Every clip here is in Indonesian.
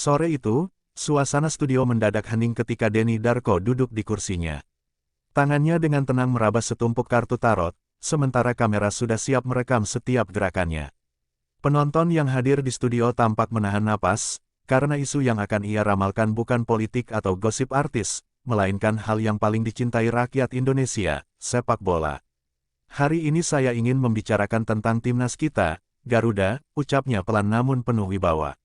Sore itu, suasana studio mendadak hening ketika Denny Darko duduk di kursinya. Tangannya dengan tenang meraba setumpuk kartu tarot, sementara kamera sudah siap merekam setiap gerakannya. Penonton yang hadir di studio tampak menahan napas, karena isu yang akan ia ramalkan bukan politik atau gosip artis, melainkan hal yang paling dicintai rakyat Indonesia, sepak bola. Hari ini saya ingin membicarakan tentang timnas kita, Garuda, ucapnya pelan namun penuh wibawa.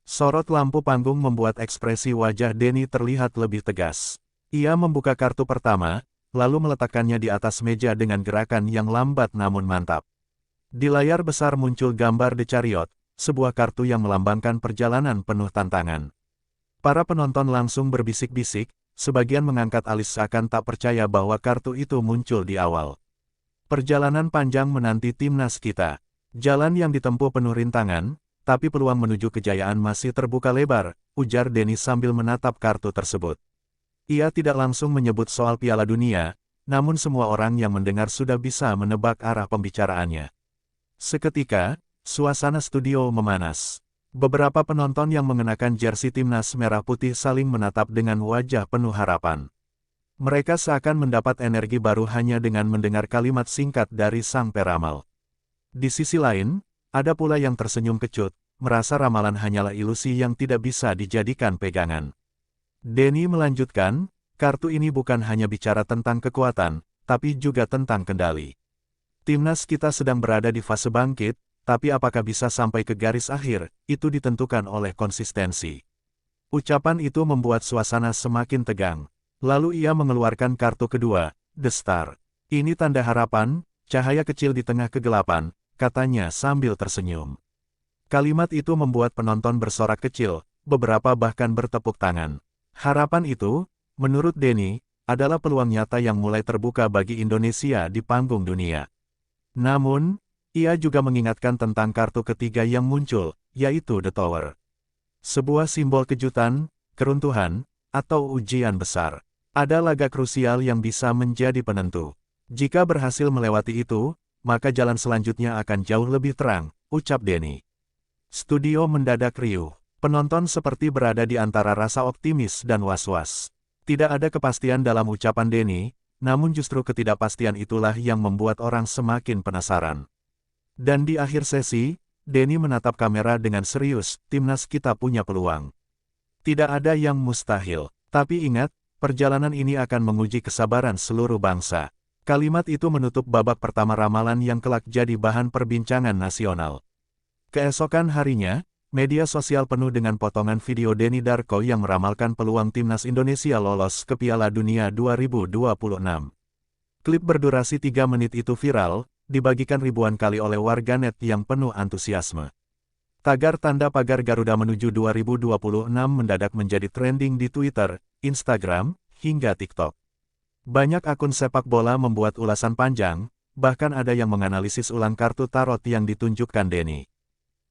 Sorot lampu panggung membuat ekspresi wajah Denny terlihat lebih tegas. Ia membuka kartu pertama, lalu meletakkannya di atas meja dengan gerakan yang lambat namun mantap. Di layar besar muncul gambar The Chariot, sebuah kartu yang melambangkan perjalanan penuh tantangan. Para penonton langsung berbisik-bisik, sebagian mengangkat alis seakan tak percaya bahwa kartu itu muncul di awal. Perjalanan panjang menanti timnas kita. Jalan yang ditempuh penuh rintangan, tapi peluang menuju kejayaan masih terbuka lebar, ujar Denny sambil menatap kartu tersebut. Ia tidak langsung menyebut soal Piala Dunia, namun semua orang yang mendengar sudah bisa menebak arah pembicaraannya. Seketika, suasana studio memanas. Beberapa penonton yang mengenakan jersey timnas merah putih saling menatap dengan wajah penuh harapan. Mereka seakan mendapat energi baru hanya dengan mendengar kalimat singkat dari sang peramal. Di sisi lain, ada pula yang tersenyum kecut, merasa ramalan hanyalah ilusi yang tidak bisa dijadikan pegangan. Denny melanjutkan, kartu ini bukan hanya bicara tentang kekuatan, tapi juga tentang kendali. Timnas kita sedang berada di fase bangkit, tapi apakah bisa sampai ke garis akhir, itu ditentukan oleh konsistensi. Ucapan itu membuat suasana semakin tegang. Lalu ia mengeluarkan kartu kedua, The Star. Ini tanda harapan, cahaya kecil di tengah kegelapan, katanya sambil tersenyum. Kalimat itu membuat penonton bersorak kecil, beberapa bahkan bertepuk tangan. Harapan itu, menurut Denny, adalah peluang nyata yang mulai terbuka bagi Indonesia di panggung dunia. Namun, ia juga mengingatkan tentang kartu ketiga yang muncul, yaitu The Tower. Sebuah simbol kejutan, keruntuhan, atau ujian besar. Ada laga krusial yang bisa menjadi penentu. Jika berhasil melewati itu, maka jalan selanjutnya akan jauh lebih terang, ucap Denny. Studio mendadak riuh. Penonton seperti berada di antara rasa optimis dan was-was. Tidak ada kepastian dalam ucapan Denny, namun justru ketidakpastian itulah yang membuat orang semakin penasaran. Dan di akhir sesi, Denny menatap kamera dengan serius, timnas kita punya peluang. Tidak ada yang mustahil, tapi ingat, perjalanan ini akan menguji kesabaran seluruh bangsa. Kalimat itu menutup babak pertama ramalan yang kelak jadi bahan perbincangan nasional. Keesokan harinya, media sosial penuh dengan potongan video Denny Darko yang meramalkan peluang timnas Indonesia lolos ke Piala Dunia 2026. Klip berdurasi 3 menit itu viral, dibagikan ribuan kali oleh warganet yang penuh antusiasme. Tagar tanda pagar Garuda menuju 2026 mendadak menjadi trending di Twitter, Instagram, hingga TikTok. Banyak akun sepak bola membuat ulasan panjang, bahkan ada yang menganalisis ulang kartu tarot yang ditunjukkan Denny.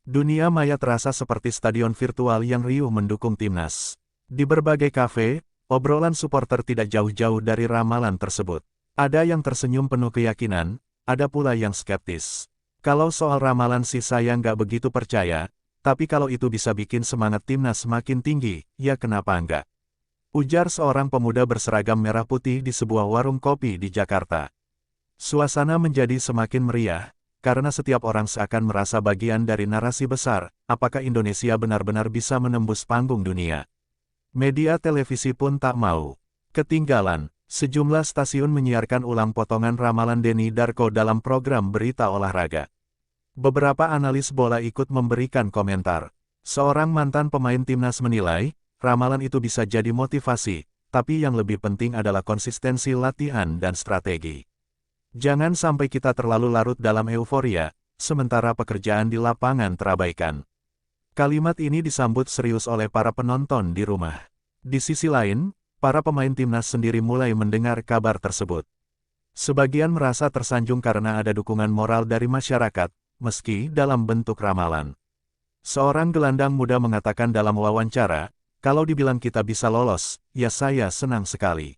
Dunia maya terasa seperti stadion virtual yang riuh mendukung timnas. Di berbagai kafe, obrolan supporter tidak jauh-jauh dari ramalan tersebut. Ada yang tersenyum penuh keyakinan, ada pula yang skeptis. Kalau soal ramalan sih saya nggak begitu percaya, tapi kalau itu bisa bikin semangat timnas semakin tinggi, ya kenapa enggak? Ujar seorang pemuda berseragam merah putih di sebuah warung kopi di Jakarta. Suasana menjadi semakin meriah, karena setiap orang seakan merasa bagian dari narasi besar, apakah Indonesia benar-benar bisa menembus panggung dunia. Media televisi pun tak mau ketinggalan. Sejumlah stasiun menyiarkan ulang potongan ramalan Denny Darko dalam program berita olahraga. Beberapa analis bola ikut memberikan komentar. Seorang mantan pemain timnas menilai, ramalan itu bisa jadi motivasi, tapi yang lebih penting adalah konsistensi latihan dan strategi. Jangan sampai kita terlalu larut dalam euforia, sementara pekerjaan di lapangan terabaikan. Kalimat ini disambut serius oleh para penonton di rumah. Di sisi lain, para pemain timnas sendiri mulai mendengar kabar tersebut. Sebagian merasa tersanjung karena ada dukungan moral dari masyarakat, meski dalam bentuk ramalan. Seorang gelandang muda mengatakan dalam wawancara, kalau dibilang kita bisa lolos, ya saya senang sekali.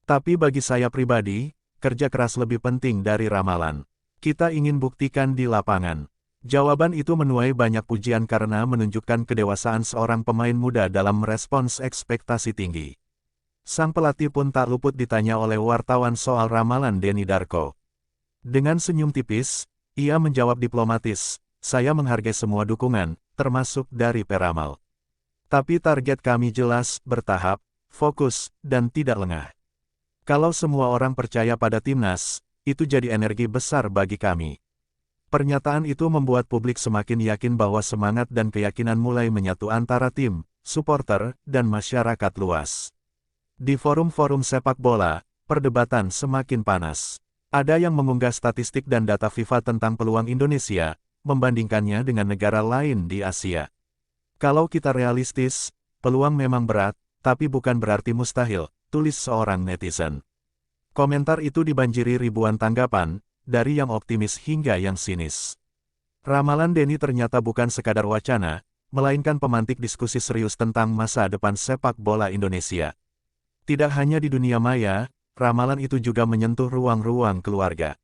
Tapi bagi saya pribadi, kerja keras lebih penting dari ramalan. Kita ingin buktikan di lapangan. Jawaban itu menuai banyak pujian karena menunjukkan kedewasaan seorang pemain muda dalam merespons ekspektasi tinggi. Sang pelatih pun tak luput ditanya oleh wartawan soal ramalan Denny Darko. Dengan senyum tipis, ia menjawab diplomatis, "Saya menghargai semua dukungan, termasuk dari peramal. Tapi target kami jelas, bertahap, fokus, dan tidak lengah. Kalau semua orang percaya pada timnas, itu jadi energi besar bagi kami." Pernyataan itu membuat publik semakin yakin bahwa semangat dan keyakinan mulai menyatu antara tim, supporter, dan masyarakat luas. Di forum-forum sepak bola, perdebatan semakin panas. Ada yang mengunggah statistik dan data FIFA tentang peluang Indonesia, membandingkannya dengan negara lain di Asia. "Kalau kita realistis, peluang memang berat, tapi bukan berarti mustahil," tulis seorang netizen. Komentar itu dibanjiri ribuan tanggapan, dari yang optimis hingga yang sinis. Ramalan Denny ternyata bukan sekadar wacana, melainkan pemantik diskusi serius tentang masa depan sepak bola Indonesia. Tidak hanya di dunia maya, ramalan itu juga menyentuh ruang-ruang keluarga.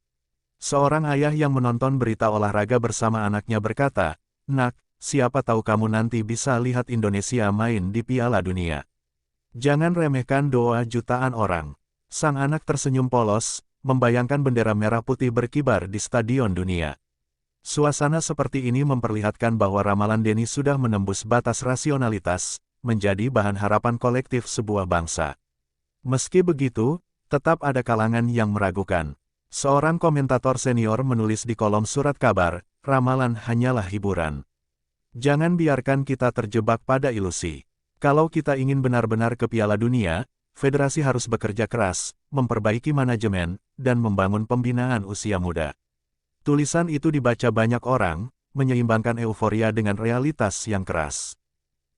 Seorang ayah yang menonton berita olahraga bersama anaknya berkata, "Nak, siapa tahu kamu nanti bisa lihat Indonesia main di Piala Dunia. Jangan remehkan doa jutaan orang." Sang anak tersenyum polos, membayangkan bendera merah putih berkibar di Stadion Dunia. Suasana seperti ini memperlihatkan bahwa ramalan Denny sudah menembus batas rasionalitas, menjadi bahan harapan kolektif sebuah bangsa. Meski begitu, tetap ada kalangan yang meragukan. Seorang komentator senior menulis di kolom surat kabar, "Ramalan hanyalah hiburan. Jangan biarkan kita terjebak pada ilusi. Kalau kita ingin benar-benar ke Piala Dunia, federasi harus bekerja keras, memperbaiki manajemen, dan membangun pembinaan usia muda." Tulisan itu dibaca banyak orang, menyeimbangkan euforia dengan realitas yang keras.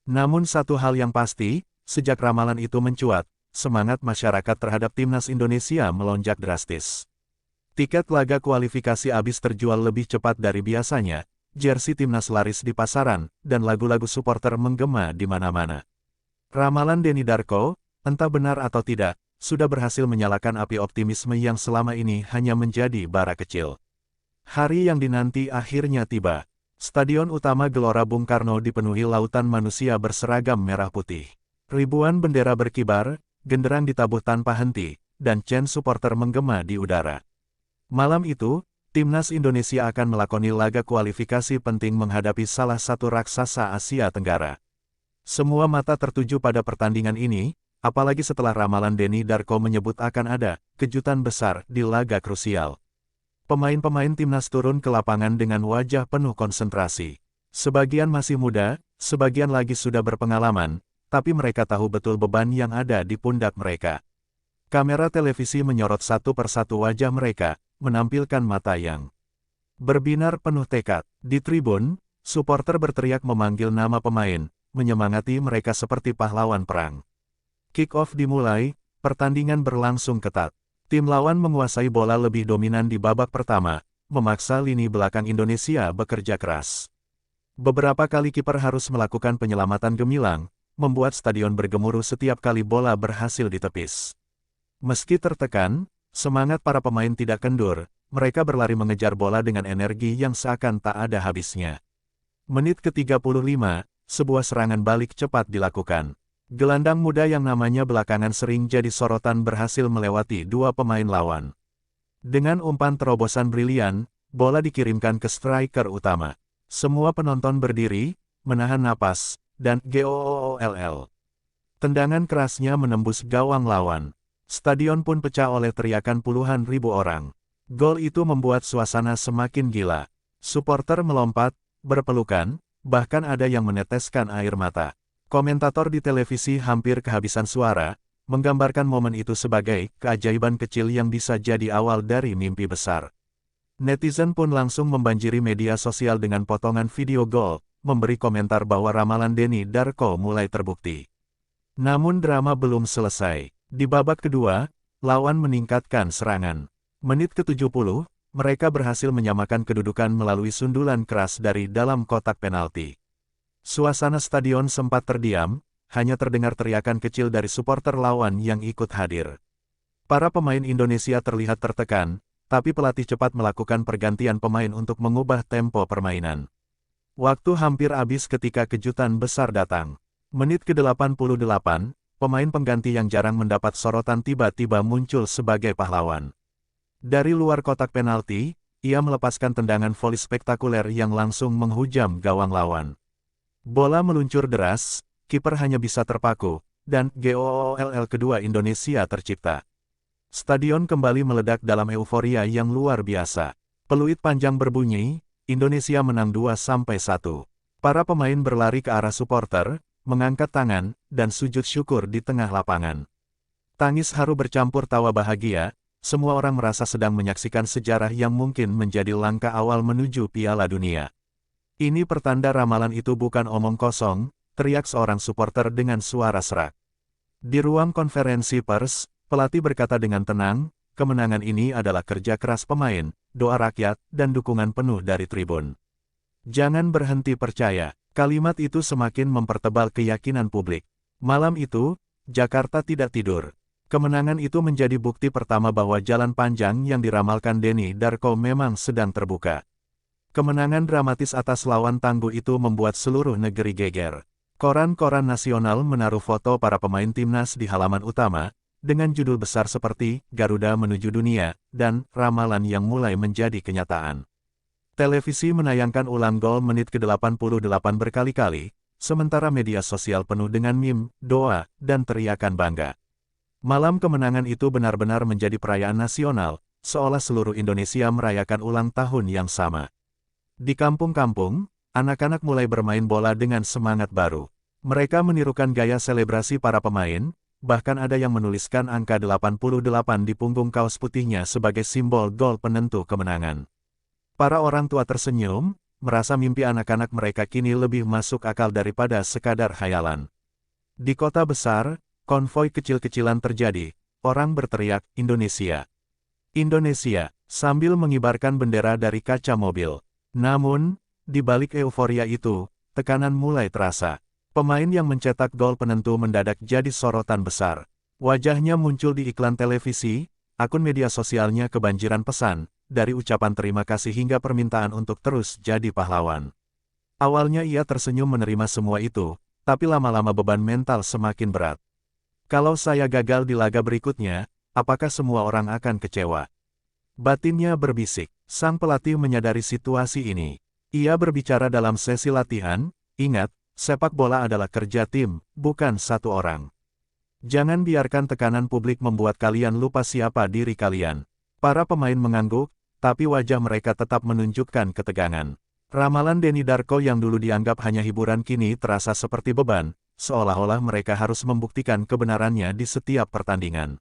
Namun satu hal yang pasti, sejak ramalan itu mencuat, semangat masyarakat terhadap timnas Indonesia melonjak drastis. Tiket laga kualifikasi habis terjual lebih cepat dari biasanya, jersey timnas laris di pasaran, dan lagu-lagu supporter menggema di mana-mana. Ramalan Denny Darko, entah benar atau tidak, sudah berhasil menyalakan api optimisme yang selama ini hanya menjadi bara kecil. Hari yang dinanti akhirnya tiba. Stadion utama Gelora Bung Karno dipenuhi lautan manusia berseragam merah putih. Ribuan bendera berkibar, genderang ditabuh tanpa henti, dan chant supporter menggema di udara. Malam itu, timnas Indonesia akan melakoni laga kualifikasi penting menghadapi salah satu raksasa Asia Tenggara. Semua mata tertuju pada pertandingan ini, apalagi setelah ramalan Denny Darko menyebut akan ada kejutan besar di laga krusial. Pemain-pemain timnas turun ke lapangan dengan wajah penuh konsentrasi. Sebagian masih muda, sebagian lagi sudah berpengalaman, tapi mereka tahu betul beban yang ada di pundak mereka. Kamera televisi menyorot satu persatu wajah mereka, menampilkan mata yang berbinar penuh tekad. Di tribun, supporter berteriak memanggil nama pemain, menyemangati mereka seperti pahlawan perang. Kick-off dimulai, pertandingan berlangsung ketat. Tim lawan menguasai bola lebih dominan di babak pertama, memaksa lini belakang Indonesia bekerja keras. Beberapa kali kiper harus melakukan penyelamatan gemilang, membuat stadion bergemuruh setiap kali bola berhasil ditepis. Meski tertekan, semangat para pemain tidak kendur, mereka berlari mengejar bola dengan energi yang seakan tak ada habisnya. Menit ke-35, sebuah serangan balik cepat dilakukan. Gelandang muda yang namanya belakangan sering jadi sorotan berhasil melewati dua pemain lawan. Dengan umpan terobosan brilian, bola dikirimkan ke striker utama. Semua penonton berdiri, menahan napas, dan GOOLL. Tendangan kerasnya menembus gawang lawan. Stadion pun pecah oleh teriakan puluhan ribu orang. Gol itu membuat suasana semakin gila. Supporter melompat, berpelukan, bahkan ada yang meneteskan air mata. Komentator di televisi hampir kehabisan suara, menggambarkan momen itu sebagai keajaiban kecil yang bisa jadi awal dari mimpi besar. Netizen pun langsung membanjiri media sosial dengan potongan video gol, memberi komentar bahwa ramalan Denny Darko mulai terbukti. Namun drama belum selesai. Di babak kedua, lawan meningkatkan serangan. Menit ke-70, mereka berhasil menyamakan kedudukan melalui sundulan keras dari dalam kotak penalti. Suasana stadion sempat terdiam, hanya terdengar teriakan kecil dari supporter lawan yang ikut hadir. Para pemain Indonesia terlihat tertekan, tapi pelatih cepat melakukan pergantian pemain untuk mengubah tempo permainan. Waktu hampir habis ketika kejutan besar datang. Menit ke-88, pemain pengganti yang jarang mendapat sorotan tiba-tiba muncul sebagai pahlawan. Dari luar kotak penalti, ia melepaskan tendangan voli spektakuler yang langsung menghujam gawang lawan. Bola meluncur deras, kiper hanya bisa terpaku, dan gol kedua Indonesia tercipta. Stadion kembali meledak dalam euforia yang luar biasa. Peluit panjang berbunyi, Indonesia menang 2-1. Para pemain berlari ke arah supporter, mengangkat tangan, dan sujud syukur di tengah lapangan. Tangis haru bercampur tawa bahagia, semua orang merasa sedang menyaksikan sejarah yang mungkin menjadi langkah awal menuju Piala Dunia. Ini pertanda ramalan itu bukan omong kosong, teriak seorang supporter dengan suara serak. Di ruang konferensi pers, pelatih berkata dengan tenang, kemenangan ini adalah kerja keras pemain, doa rakyat, dan dukungan penuh dari tribun. Jangan berhenti percaya. Kalimat itu semakin mempertebal keyakinan publik. Malam itu, Jakarta tidak tidur. Kemenangan itu menjadi bukti pertama bahwa jalan panjang yang diramalkan Denny Darko memang sedang terbuka. Kemenangan dramatis atas lawan tangguh itu membuat seluruh negeri geger. Koran-koran nasional menaruh foto para pemain timnas di halaman utama, dengan judul besar seperti "Garuda Menuju Dunia" dan "Ramalan yang Mulai Menjadi Kenyataan". Televisi menayangkan ulang gol menit ke-88 berkali-kali, sementara media sosial penuh dengan meme, doa, dan teriakan bangga. Malam kemenangan itu benar-benar menjadi perayaan nasional, seolah seluruh Indonesia merayakan ulang tahun yang sama. Di kampung-kampung, anak-anak mulai bermain bola dengan semangat baru. Mereka menirukan gaya selebrasi para pemain, bahkan ada yang menuliskan angka 88 di punggung kaos putihnya sebagai simbol gol penentu kemenangan. Para orang tua tersenyum, merasa mimpi anak-anak mereka kini lebih masuk akal daripada sekadar khayalan. Di kota besar, konvoi kecil-kecilan terjadi, orang berteriak, "Indonesia! Indonesia!" sambil mengibarkan bendera dari kaca mobil. Namun, di balik euforia itu, tekanan mulai terasa. Pemain yang mencetak gol penentu mendadak jadi sorotan besar. Wajahnya muncul di iklan televisi, akun media sosialnya kebanjiran pesan, dari ucapan terima kasih hingga permintaan untuk terus jadi pahlawan. Awalnya ia tersenyum menerima semua itu, tapi lama-lama beban mental semakin berat. Kalau saya gagal di laga berikutnya, apakah semua orang akan kecewa? Batinnya berbisik. Sang pelatih menyadari situasi ini. Ia berbicara dalam sesi latihan, "Ingat, sepak bola adalah kerja tim, bukan satu orang. Jangan biarkan tekanan publik membuat kalian lupa siapa diri kalian." Para pemain mengangguk, tapi wajah mereka tetap menunjukkan ketegangan. Ramalan Denny Darko yang dulu dianggap hanya hiburan kini terasa seperti beban, seolah-olah mereka harus membuktikan kebenarannya di setiap pertandingan.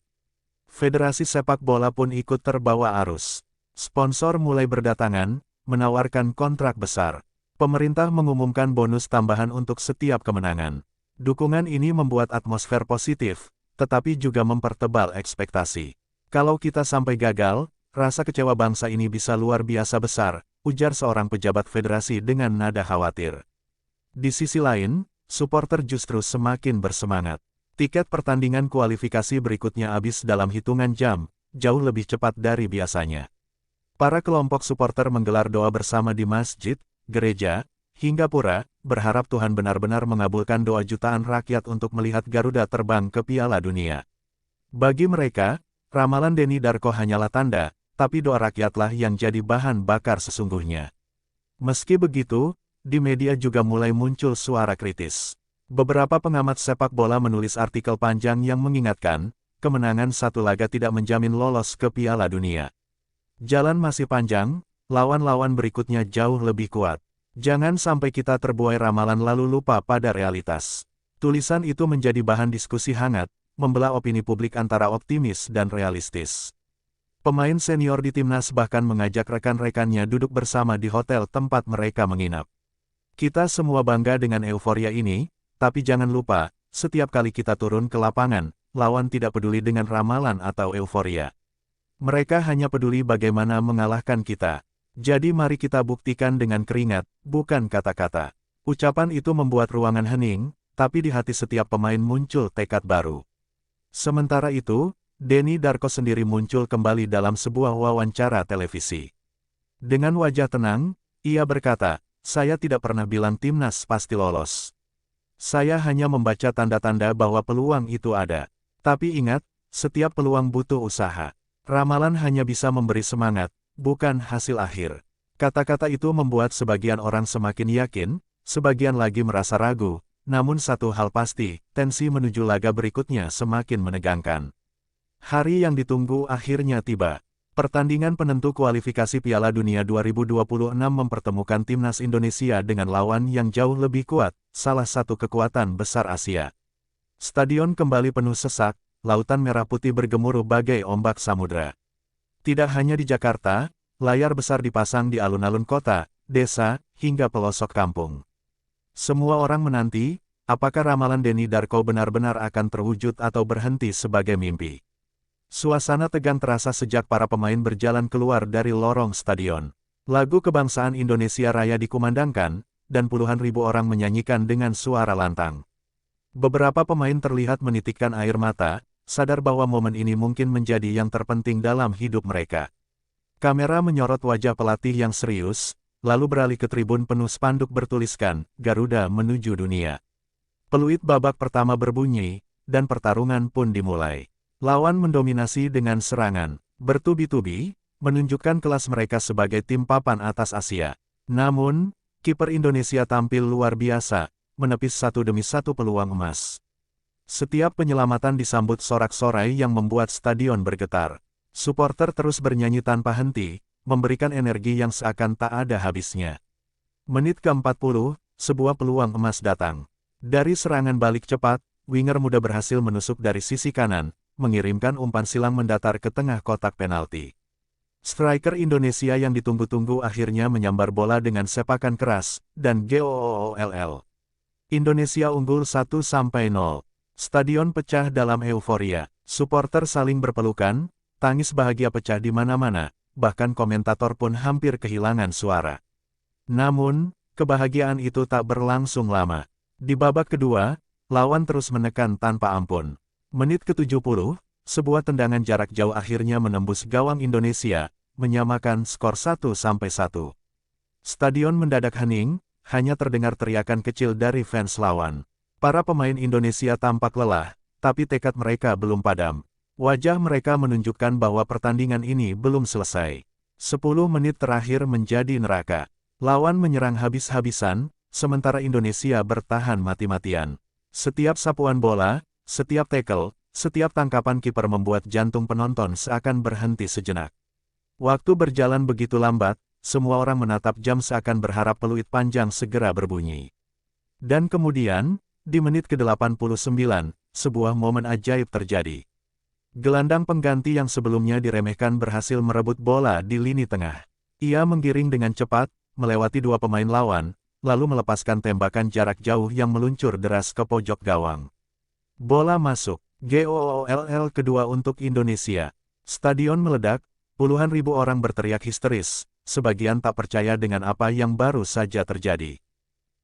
Federasi sepak bola pun ikut terbawa arus. Sponsor mulai berdatangan, menawarkan kontrak besar. Pemerintah mengumumkan bonus tambahan untuk setiap kemenangan. Dukungan ini membuat atmosfer positif, tetapi juga mempertebal ekspektasi. Kalau kita sampai gagal, rasa kecewa bangsa ini bisa luar biasa besar, ujar seorang pejabat federasi dengan nada khawatir. Di sisi lain, supporter justru semakin bersemangat. Tiket pertandingan kualifikasi berikutnya habis dalam hitungan jam, jauh lebih cepat dari biasanya. Para kelompok supporter menggelar doa bersama di masjid, gereja, hingga pura, berharap Tuhan benar-benar mengabulkan doa jutaan rakyat untuk melihat Garuda terbang ke Piala Dunia. Bagi mereka, ramalan Denny Darko hanyalah tanda, tapi doa rakyatlah yang jadi bahan bakar sesungguhnya. Meski begitu, di media juga mulai muncul suara kritis. Beberapa pengamat sepak bola menulis artikel panjang yang mengingatkan, kemenangan satu laga tidak menjamin lolos ke Piala Dunia. Jalan masih panjang, lawan-lawan berikutnya jauh lebih kuat. Jangan sampai kita terbuai ramalan lalu lupa pada realitas. Tulisan itu menjadi bahan diskusi hangat, membelah opini publik antara optimis dan realistis. Pemain senior di timnas bahkan mengajak rekan-rekannya duduk bersama di hotel tempat mereka menginap. Kita semua bangga dengan euforia ini, tapi jangan lupa, setiap kali kita turun ke lapangan, lawan tidak peduli dengan ramalan atau euforia. Mereka hanya peduli bagaimana mengalahkan kita. Jadi mari kita buktikan dengan keringat, bukan kata-kata. Ucapan itu membuat ruangan hening, tapi di hati setiap pemain muncul tekad baru. Sementara itu, Denny Darko sendiri muncul kembali dalam sebuah wawancara televisi. Dengan wajah tenang, ia berkata, "Saya tidak pernah bilang timnas pasti lolos. Saya hanya membaca tanda-tanda bahwa peluang itu ada. Tapi ingat, setiap peluang butuh usaha. Ramalan hanya bisa memberi semangat, bukan hasil akhir." Kata-kata itu membuat sebagian orang semakin yakin, sebagian lagi merasa ragu. Namun satu hal pasti, tensi menuju laga berikutnya semakin menegangkan. Hari yang ditunggu akhirnya tiba. Pertandingan penentu kualifikasi Piala Dunia 2026 mempertemukan timnas Indonesia dengan lawan yang jauh lebih kuat, salah satu kekuatan besar Asia. Stadion kembali penuh sesak, lautan merah putih bergemuruh bagai ombak samudra. Tidak hanya di Jakarta, layar besar dipasang di alun-alun kota, desa, hingga pelosok kampung. Semua orang menanti, apakah ramalan Denny Darko benar-benar akan terwujud atau berhenti sebagai mimpi. Suasana tegang terasa sejak para pemain berjalan keluar dari lorong stadion. Lagu kebangsaan Indonesia Raya dikumandangkan, dan puluhan ribu orang menyanyikan dengan suara lantang. Beberapa pemain terlihat menitikkan air mata, sadar bahwa momen ini mungkin menjadi yang terpenting dalam hidup mereka. Kamera menyorot wajah pelatih yang serius, lalu beralih ke tribun penuh spanduk bertuliskan, "Garuda menuju dunia." Peluit babak pertama berbunyi, dan pertarungan pun dimulai. Lawan mendominasi dengan serangan bertubi-tubi, menunjukkan kelas mereka sebagai tim papan atas Asia. Namun, kiper Indonesia tampil luar biasa, menepis satu demi satu peluang emas. Setiap penyelamatan disambut sorak-sorai yang membuat stadion bergetar. Suporter terus bernyanyi tanpa henti, memberikan energi yang seakan tak ada habisnya. Menit ke-40, sebuah peluang emas datang. Dari serangan balik cepat, winger muda berhasil menusuk dari sisi kanan, mengirimkan umpan silang mendatar ke tengah kotak penalti. Striker Indonesia yang ditunggu-tunggu akhirnya menyambar bola dengan sepakan keras, dan gol. Indonesia unggul 1-0. Stadion pecah dalam euforia. Suporter saling berpelukan, tangis bahagia pecah di mana-mana. Bahkan komentator pun hampir kehilangan suara. Namun, kebahagiaan itu tak berlangsung lama. Di babak kedua, lawan terus menekan tanpa ampun. Menit ke-70, sebuah tendangan jarak jauh akhirnya menembus gawang Indonesia, menyamakan skor 1-1. Stadion mendadak hening, hanya terdengar teriakan kecil dari fans lawan. Para pemain Indonesia tampak lelah, tapi tekad mereka belum padam. Wajah mereka menunjukkan bahwa pertandingan ini belum selesai. 10 menit terakhir menjadi neraka. Lawan menyerang habis-habisan, sementara Indonesia bertahan mati-matian. Setiap sapuan bola, setiap tackle, setiap tangkapan kiper membuat jantung penonton seakan berhenti sejenak. Waktu berjalan begitu lambat, semua orang menatap jam seakan berharap peluit panjang segera berbunyi. Dan kemudian, di menit ke-89, sebuah momen ajaib terjadi. Gelandang pengganti yang sebelumnya diremehkan berhasil merebut bola di lini tengah. Ia menggiring dengan cepat, melewati dua pemain lawan, lalu melepaskan tembakan jarak jauh yang meluncur deras ke pojok gawang. Bola masuk. Gol kedua untuk Indonesia. Stadion meledak, puluhan ribu orang berteriak histeris, sebagian tak percaya dengan apa yang baru saja terjadi.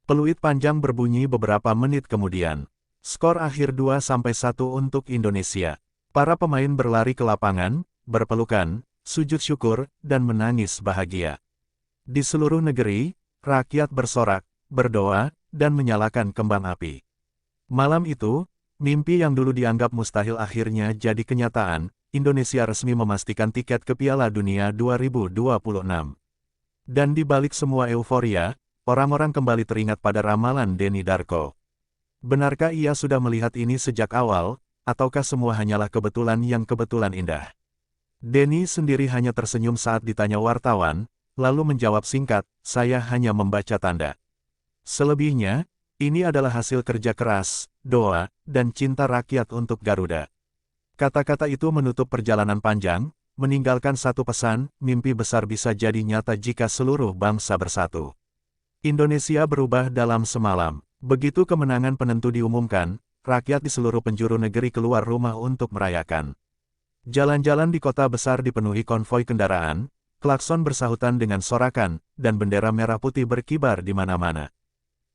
Peluit panjang berbunyi beberapa menit kemudian. Skor akhir 2-1 untuk Indonesia. Para pemain berlari ke lapangan, berpelukan, sujud syukur, dan menangis bahagia. Di seluruh negeri, rakyat bersorak, berdoa, dan menyalakan kembang api. Malam itu, mimpi yang dulu dianggap mustahil akhirnya jadi kenyataan. Indonesia resmi memastikan tiket ke Piala Dunia 2026. Dan di balik semua euforia, orang-orang kembali teringat pada ramalan Denny Darko. Benarkah ia sudah melihat ini sejak awal, ataukah semua hanyalah kebetulan yang kebetulan indah? Denny sendiri hanya tersenyum saat ditanya wartawan, lalu menjawab singkat, "Saya hanya membaca tanda." Selebihnya, ini adalah hasil kerja keras, doa, dan cinta rakyat untuk Garuda. Kata-kata itu menutup perjalanan panjang, meninggalkan satu pesan, mimpi besar bisa jadi nyata jika seluruh bangsa bersatu. Indonesia berubah dalam semalam. Begitu kemenangan penentu diumumkan, rakyat di seluruh penjuru negeri keluar rumah untuk merayakan. Jalan-jalan di kota besar dipenuhi konvoi kendaraan, klakson bersahutan dengan sorakan, dan bendera merah putih berkibar di mana-mana.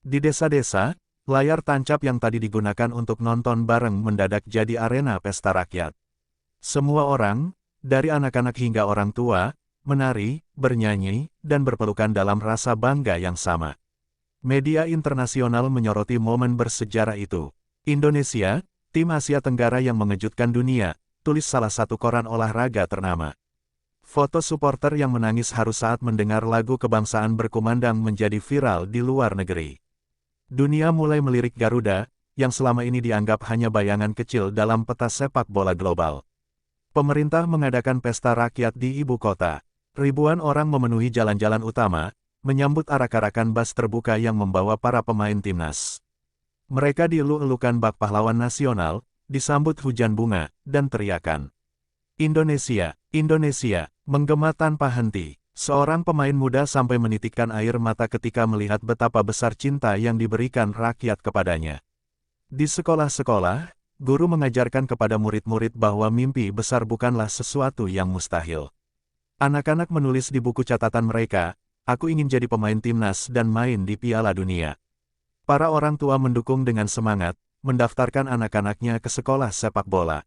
Di desa-desa, layar tancap yang tadi digunakan untuk nonton bareng mendadak jadi arena pesta rakyat. Semua orang, dari anak-anak hingga orang tua, menari, bernyanyi, dan berpelukan dalam rasa bangga yang sama. Media internasional menyoroti momen bersejarah itu. Indonesia, tim Asia Tenggara yang mengejutkan dunia, tulis salah satu koran olahraga ternama. Foto supporter yang menangis haru saat mendengar lagu kebangsaan berkumandang menjadi viral di luar negeri. Dunia mulai melirik Garuda, yang selama ini dianggap hanya bayangan kecil dalam peta sepak bola global. Pemerintah mengadakan pesta rakyat di ibu kota. Ribuan orang memenuhi jalan-jalan utama, menyambut arak-arakan bas terbuka yang membawa para pemain timnas. Mereka dieluk-elukan bak pahlawan nasional, disambut hujan bunga, dan teriakan. Indonesia, Indonesia, menggema tanpa henti. Seorang pemain muda sampai menitikkan air mata ketika melihat betapa besar cinta yang diberikan rakyat kepadanya. Di sekolah-sekolah, guru mengajarkan kepada murid-murid bahwa mimpi besar bukanlah sesuatu yang mustahil. Anak-anak menulis di buku catatan mereka, "Aku ingin jadi pemain timnas dan main di Piala Dunia." Para orang tua mendukung dengan semangat, mendaftarkan anak-anaknya ke sekolah sepak bola.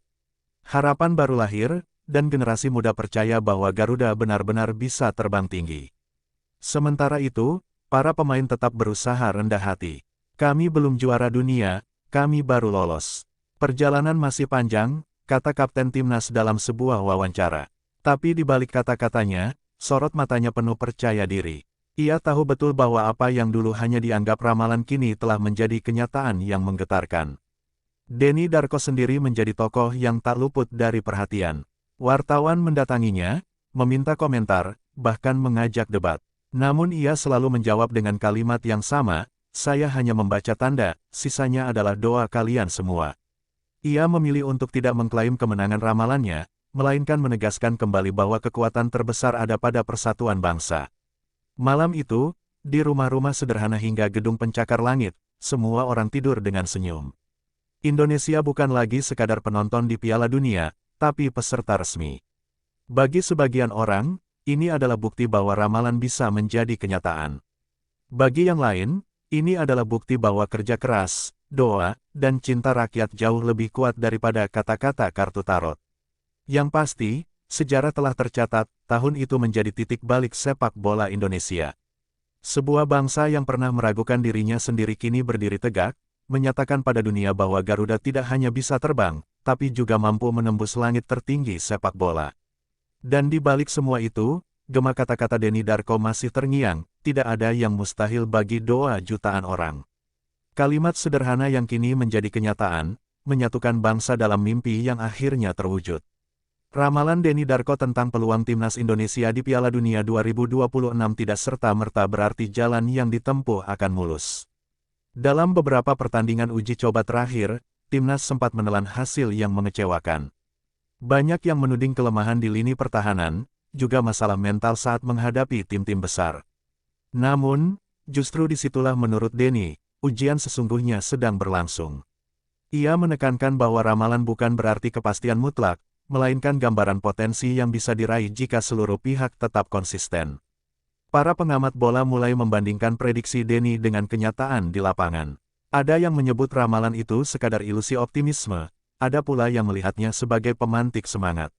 Harapan baru lahir, dan generasi muda percaya bahwa Garuda benar-benar bisa terbang tinggi. Sementara itu, para pemain tetap berusaha rendah hati. "Kami belum juara dunia, kami baru lolos. Perjalanan masih panjang," kata Kapten Timnas dalam sebuah wawancara. Tapi di balik kata-katanya, sorot matanya penuh percaya diri. Ia tahu betul bahwa apa yang dulu hanya dianggap ramalan kini telah menjadi kenyataan yang menggetarkan. Denny Darko sendiri menjadi tokoh yang tak luput dari perhatian. Wartawan mendatanginya, meminta komentar, bahkan mengajak debat. Namun ia selalu menjawab dengan kalimat yang sama, "Saya hanya membaca tanda, sisanya adalah doa kalian semua." Ia memilih untuk tidak mengklaim kemenangan ramalannya, melainkan menegaskan kembali bahwa kekuatan terbesar ada pada persatuan bangsa. Malam itu, di rumah-rumah sederhana hingga gedung pencakar langit, semua orang tidur dengan senyum. Indonesia bukan lagi sekadar penonton di Piala Dunia, tapi peserta resmi. Bagi sebagian orang, ini adalah bukti bahwa ramalan bisa menjadi kenyataan. Bagi yang lain, ini adalah bukti bahwa kerja keras, doa, dan cinta rakyat jauh lebih kuat daripada kata-kata kartu tarot. Yang pasti, sejarah telah tercatat, tahun itu menjadi titik balik sepak bola Indonesia. Sebuah bangsa yang pernah meragukan dirinya sendiri kini berdiri tegak, menyatakan pada dunia bahwa Garuda tidak hanya bisa terbang, tapi juga mampu menembus langit tertinggi sepak bola. Dan di balik semua itu, gema kata-kata Denny Darko masih terngiang, tidak ada yang mustahil bagi doa jutaan orang. Kalimat sederhana yang kini menjadi kenyataan, menyatukan bangsa dalam mimpi yang akhirnya terwujud. Ramalan Denny Darko tentang peluang timnas Indonesia di Piala Dunia 2026 tidak serta-merta berarti jalan yang ditempuh akan mulus. Dalam beberapa pertandingan uji coba terakhir, timnas sempat menelan hasil yang mengecewakan. Banyak yang menuding kelemahan di lini pertahanan, juga masalah mental saat menghadapi tim-tim besar. Namun, justru disitulah menurut Denny, ujian sesungguhnya sedang berlangsung. Ia menekankan bahwa ramalan bukan berarti kepastian mutlak, melainkan gambaran potensi yang bisa diraih jika seluruh pihak tetap konsisten. Para pengamat bola mulai membandingkan prediksi Denny dengan kenyataan di lapangan. Ada yang menyebut ramalan itu sekadar ilusi optimisme, ada pula yang melihatnya sebagai pemantik semangat.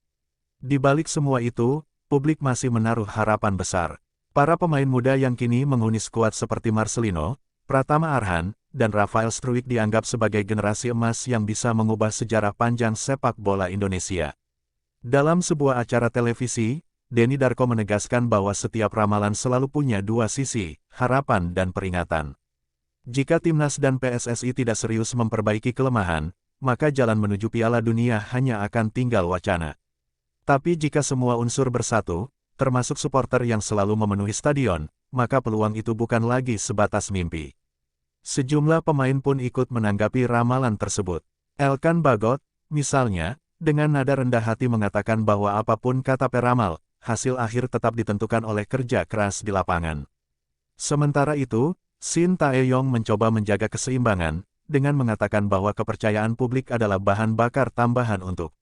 Di balik semua itu, publik masih menaruh harapan besar. Para pemain muda yang kini menghuni skuad seperti Marcelino, Pratama Arhan, dan Rafael Struijk dianggap sebagai generasi emas yang bisa mengubah sejarah panjang sepak bola Indonesia. Dalam sebuah acara televisi, Denny Darko menegaskan bahwa setiap ramalan selalu punya dua sisi, harapan dan peringatan. Jika timnas dan PSSI tidak serius memperbaiki kelemahan, maka jalan menuju Piala Dunia hanya akan tinggal wacana. Tapi jika semua unsur bersatu, termasuk supporter yang selalu memenuhi stadion, maka peluang itu bukan lagi sebatas mimpi. Sejumlah pemain pun ikut menanggapi ramalan tersebut. Elkan Bagot, misalnya, dengan nada rendah hati mengatakan bahwa apapun kata peramal, hasil akhir tetap ditentukan oleh kerja keras di lapangan. Sementara itu, Shin Tae-yong mencoba menjaga keseimbangan, dengan mengatakan bahwa kepercayaan publik adalah bahan bakar tambahan untuk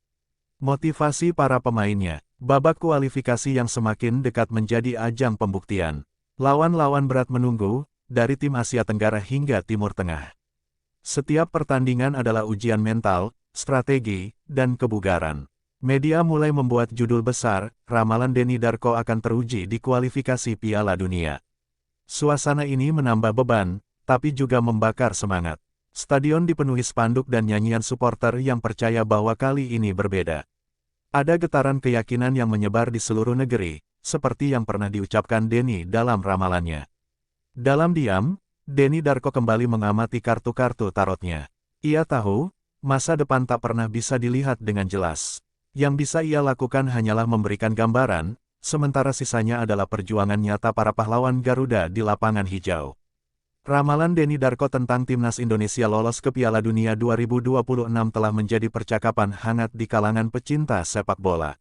motivasi para pemainnya. Babak kualifikasi yang semakin dekat menjadi ajang pembuktian. Lawan-lawan berat menunggu, dari tim Asia Tenggara hingga Timur Tengah. Setiap pertandingan adalah ujian mental, strategi, dan kebugaran. Media mulai membuat judul besar, ramalan Denny Darko akan teruji di kualifikasi Piala Dunia. Suasana ini menambah beban, tapi juga membakar semangat. Stadion dipenuhi spanduk dan nyanyian supporter yang percaya bahwa kali ini berbeda. Ada getaran keyakinan yang menyebar di seluruh negeri, seperti yang pernah diucapkan Denny dalam ramalannya. Dalam diam, Denny Darko kembali mengamati kartu-kartu tarotnya. Ia tahu, masa depan tak pernah bisa dilihat dengan jelas. Yang bisa ia lakukan hanyalah memberikan gambaran, sementara sisanya adalah perjuangan nyata para pahlawan Garuda di lapangan hijau. Ramalan Denny Darko tentang timnas Indonesia lolos ke Piala Dunia 2026 telah menjadi percakapan hangat di kalangan pecinta sepak bola.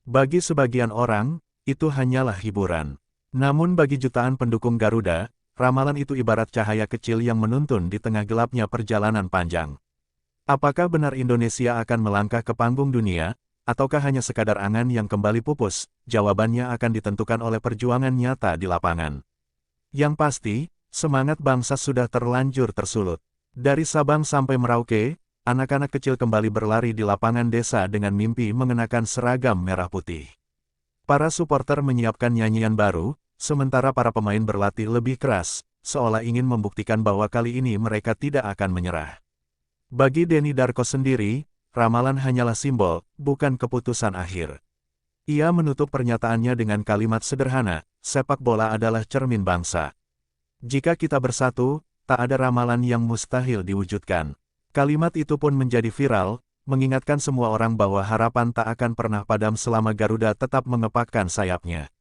Bagi sebagian orang, itu hanyalah hiburan. Namun bagi jutaan pendukung Garuda, ramalan itu ibarat cahaya kecil yang menuntun di tengah gelapnya perjalanan panjang. Apakah benar Indonesia akan melangkah ke panggung dunia, ataukah hanya sekadar angan yang kembali pupus? Jawabannya akan ditentukan oleh perjuangan nyata di lapangan. Yang pasti, semangat bangsa sudah terlanjur tersulut. Dari Sabang sampai Merauke, anak-anak kecil kembali berlari di lapangan desa dengan mimpi mengenakan seragam merah putih. Para supporter menyiapkan nyanyian baru, sementara para pemain berlatih lebih keras, seolah ingin membuktikan bahwa kali ini mereka tidak akan menyerah. Bagi Denny Darko sendiri, ramalan hanyalah simbol, bukan keputusan akhir. Ia menutup pernyataannya dengan kalimat sederhana, sepak bola adalah cermin bangsa. Jika kita bersatu, tak ada ramalan yang mustahil diwujudkan. Kalimat itu pun menjadi viral, mengingatkan semua orang bahwa harapan tak akan pernah padam selama Garuda tetap mengepakkan sayapnya.